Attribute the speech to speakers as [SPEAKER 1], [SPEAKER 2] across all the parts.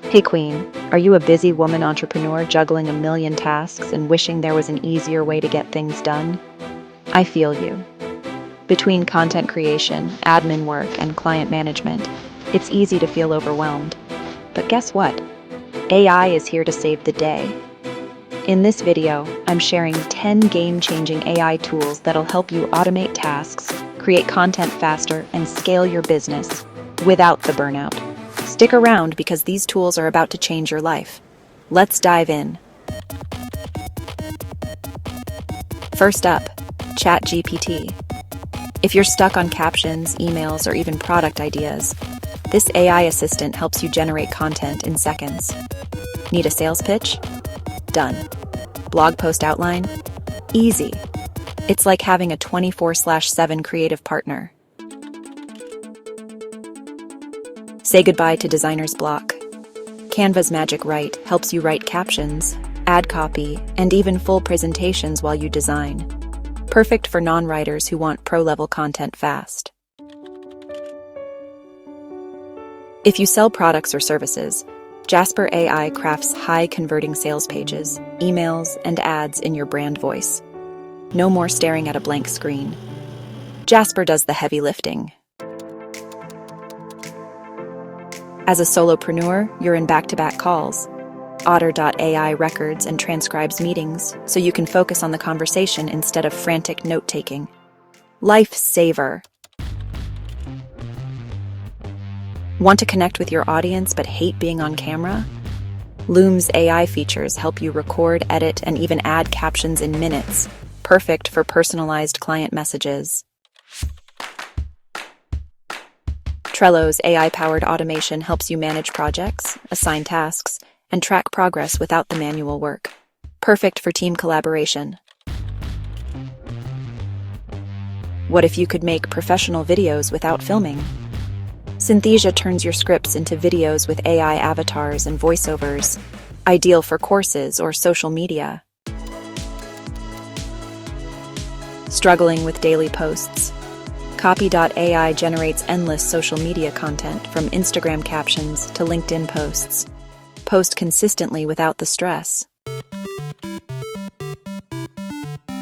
[SPEAKER 1] Hey Queen, are you a busy woman entrepreneur juggling a million tasks and wishing there was an easier way to get things done? I feel you. Between content creation, admin work, and client management, it's easy to feel overwhelmed. But guess what? AI is here to save the day. In this video, I'm sharing 10 game-changing AI tools that'll help you automate tasks, create content faster, and scale your business without the burnout. Stick around because these tools are about to change your life. Let's dive in. First up, ChatGPT. If you're stuck on captions, emails, or even product ideas, this AI assistant helps you generate content in seconds. Need a sales pitch? Done. Blog post outline? Easy. It's like having a 24/7 creative partner. Say goodbye to designer's block. Canva's Magic Write helps you write captions, ad copy, and even full presentations while you design. Perfect for non-writers who want pro-level content fast. If you sell products or services, Jasper AI crafts high-converting sales pages, emails, and ads in your brand voice. No more staring at a blank screen. Jasper does the heavy lifting. As a solopreneur, you're in back-to-back calls. Otter.ai records and transcribes meetings so you can focus on the conversation instead of frantic note-taking. Lifesaver. Want to connect with your audience but hate being on camera? Loom's AI features help you record, edit, and even add captions in minutes. Perfect for personalized client messages. Trello's AI-powered automation helps you manage projects, assign tasks, and track progress without the manual work. Perfect for team collaboration. What if you could make professional videos without filming? Synthesia turns your scripts into videos with AI avatars and voiceovers, ideal for courses or social media. Struggling with daily posts? Copy.ai generates endless social media content from Instagram captions to LinkedIn posts. Post consistently without the stress.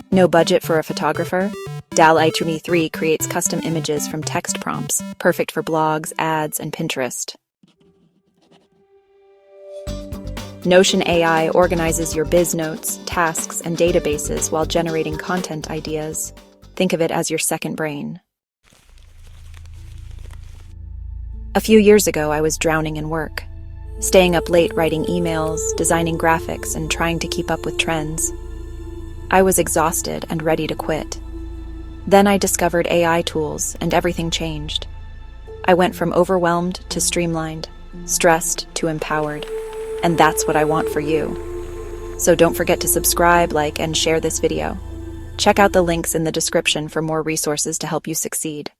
[SPEAKER 1] No budget for a photographer? DALL-E 3 creates custom images from text prompts, perfect for blogs, ads, and Pinterest. Notion AI organizes your biz notes, tasks, and databases while generating content ideas. Think of it as your second brain. A few years ago, I was drowning in work, staying up late writing emails, designing graphics, and trying to keep up with trends. I was exhausted and ready to quit. Then I discovered AI tools, and everything changed. I went from overwhelmed to streamlined, stressed to empowered, and that's what I want for you. So don't forget to subscribe, like, and share this video. Check out the links in the description for more resources to help you succeed.